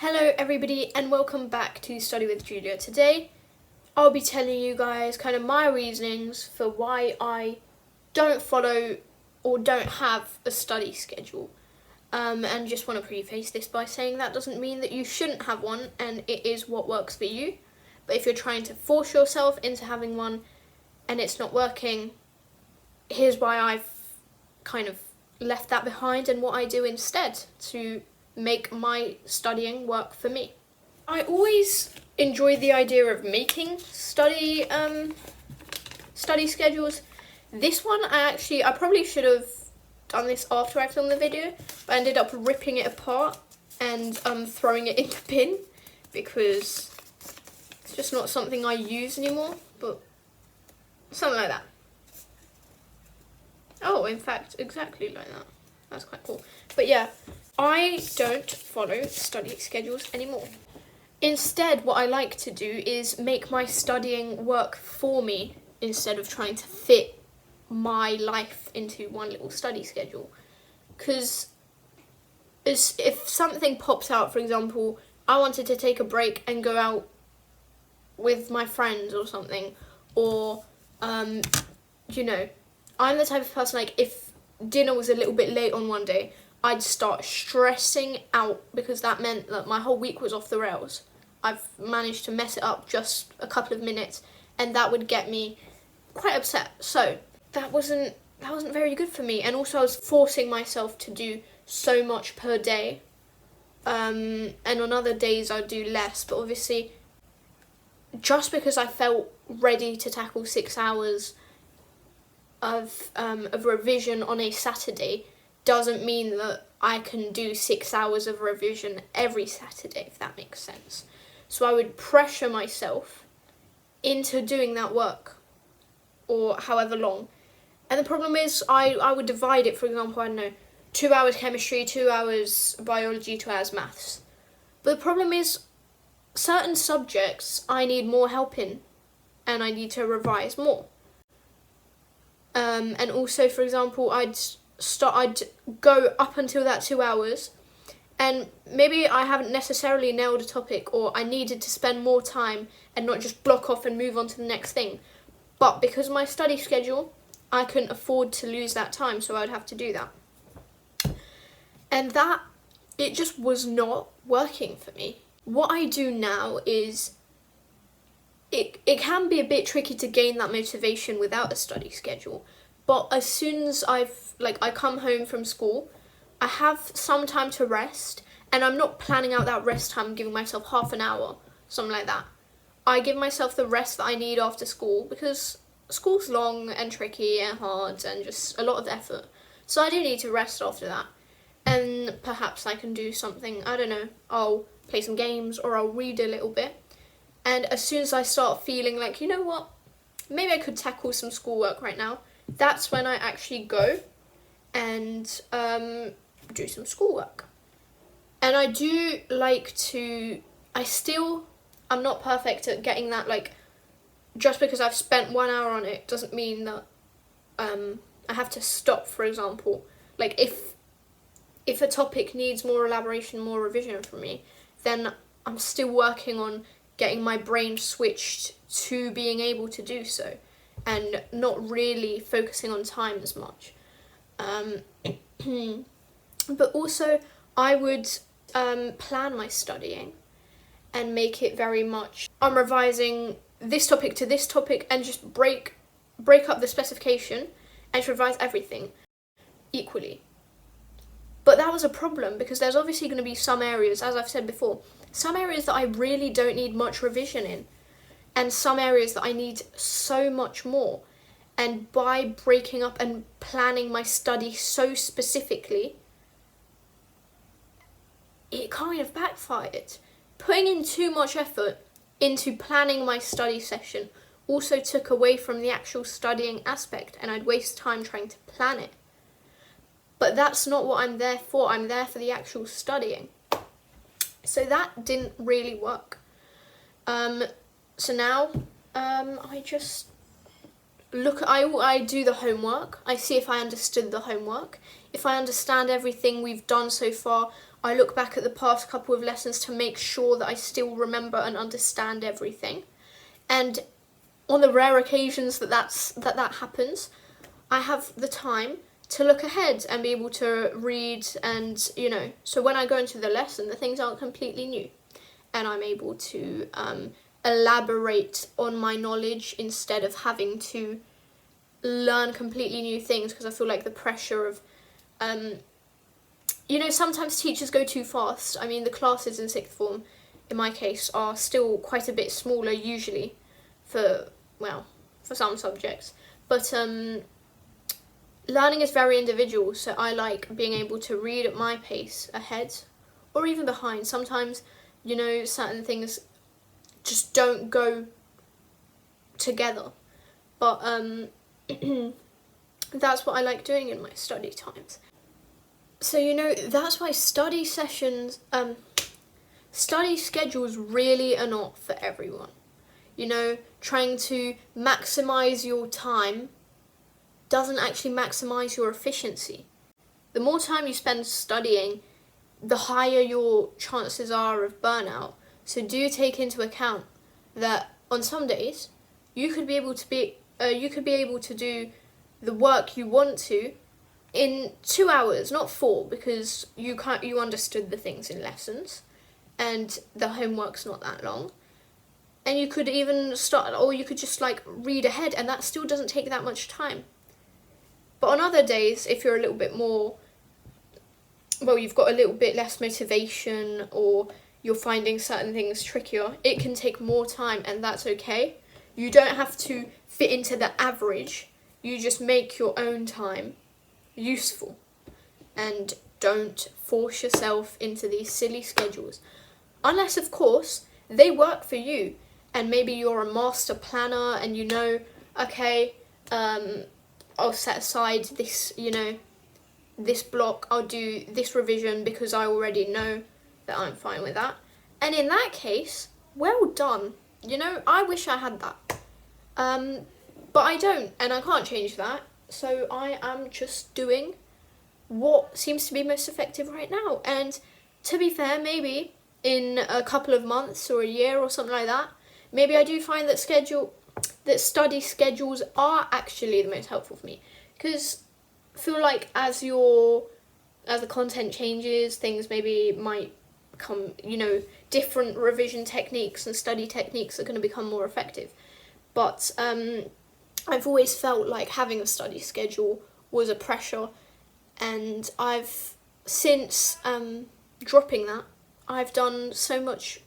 Hello everybody and welcome back to Study with Julia. Today I'll be telling you guys kind of my reasonings for why I don't follow or don't have a study schedule. And just want to preface this by saying that doesn't mean that you shouldn't have one, and it is what works for you. But if you're trying to force yourself into having one and it's not working, here's why I've kind of left that behind and what I do instead to make my studying work for me. I always enjoyed the idea of making study schedules. This one I probably should have done this after I filmed the video, but I ended up ripping it apart and throwing it in the bin because it's just not something I use anymore, but something like that. Oh, in fact, exactly like that. That's quite cool. But yeah, I don't follow study schedules anymore. Instead, what I like to do is make my studying work for me instead of trying to fit my life into one little study schedule. Because if something pops out, for example, I wanted to take a break and go out with my friends or something, or, I'm the type of person, like, if dinner was a little bit late on one day, I'd start stressing out because that meant that my whole week was off the rails. I've managed to mess it up just a couple of minutes, and that would get me quite upset. So that wasn't very good for me. And also I was forcing myself to do so much per day. And on other days I'd do less, but obviously just because I felt ready to tackle 6 hours of revision on a Saturday doesn't mean that I can do 6 hours of revision every Saturday, if that makes sense. So I would pressure myself into doing that work, or however long. And the problem is I would divide it, for example, 2 hours chemistry, 2 hours biology, 2 hours maths. But the problem is certain subjects I need more help in, and I need to revise more. And also, for example, I'd go up until that 2 hours, and maybe I haven't necessarily nailed a topic, or I needed to spend more time and not just block off and move on to the next thing. But because of my study schedule, I couldn't afford to lose that time, so I'd have to do that. And it just was not working for me. What I do now is, it can be a bit tricky to gain that motivation without a study schedule. But as soon as I come home from school, I have some time to rest, and I'm not planning out that rest time, giving myself half an hour, something like that. I give myself the rest that I need after school, because school's long and tricky and hard and just a lot of effort. So I do need to rest after that. And perhaps I can do something, I don't know, I'll play some games or I'll read a little bit. And as soon as I start feeling like, you know what, maybe I could tackle some schoolwork right now, that's when I actually go and do some schoolwork. And I do like to, I'm not perfect at getting that, just because I've spent 1 hour on it doesn't mean that I have to stop, for example. If a topic needs more elaboration, more revision from me, then I'm still working on getting my brain switched to being able to do so, and not really focusing on time as much. But also, I would plan my studying and make it very much, I'm revising this topic to this topic, and just break up the specification and revise everything equally. But that was a problem, because there's obviously going to be some areas, as I've said before, some areas that I really don't need much revision in, and some areas that I need so much more. And by breaking up and planning my study so specifically, it kind of backfired. Putting in too much effort into planning my study session also took away from the actual studying aspect, and I'd waste time trying to plan it. But that's not what I'm there for. I'm there for the actual studying. So that didn't really work. So now I just I do the homework. I see if I understood the homework. If I understand everything we've done so far, I look back at the past couple of lessons to make sure that I still remember and understand everything. And on the rare occasions that happens, I have the time to look ahead and be able to read, and so when I go into the lesson, the things aren't completely new, and I'm able to elaborate on my knowledge instead of having to learn completely new things, because I feel like the pressure of sometimes teachers go too fast. I mean, the classes in sixth form, in my case, are still quite a bit smaller usually for some subjects, but learning is very individual, so I like being able to read at my pace, ahead or even behind. Sometimes, certain things just don't go together, but that's what I like doing in my study times. So that's why study schedules really are not for everyone. Trying to maximize your time doesn't actually maximize your efficiency. The more time you spend studying, the higher your chances are of burnout. So do take into account that on some days you could be able to do the work you want to in 2 hours, not 4, because you understood the things in lessons and the homework's not that long. And you could even you could just read ahead, and that still doesn't take that much time. But on other days, if you're a little bit more, you've got a little bit less motivation, or you're finding certain things trickier, it can take more time, and that's okay. You don't have to fit into the average. You just make your own time useful, and don't force yourself into these silly schedules. Unless, of course, they work for you, and maybe you're a master planner and okay, I'll set aside this, this block, I'll do this revision because I already know that I'm fine with that. And in that case, well done. I wish I had that. But I don't, and I can't change that. So I am just doing what seems to be most effective right now. And to be fair, maybe in a couple of months or a year or something like that, maybe I do find that study schedules are actually the most helpful for me, because I feel like as the content changes, things maybe might become, different revision techniques and study techniques are going to become more effective. But I've always felt like having a study schedule was a pressure, and since dropping that, I've done so much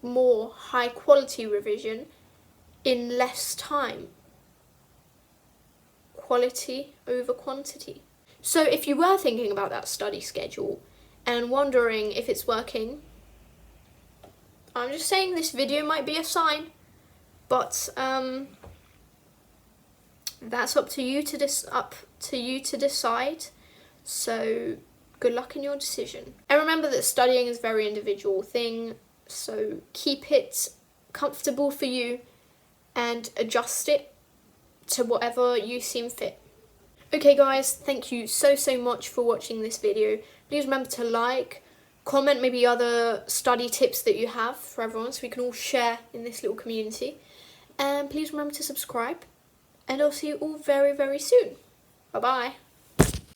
more high quality revision in less time. Quality over quantity. So if you were thinking about that study schedule and wondering if it's working, I'm just saying this video might be a sign, but that's up to you to decide. So good luck in your decision. And remember that studying is a very individual thing, so keep it comfortable for you and adjust it to whatever you seem fit. Okay guys, thank you so much for watching this video. Please remember to like, comment maybe other study tips that you have for everyone, so we can all share in this little community. And please remember to subscribe, and I'll see you all very soon. Bye bye.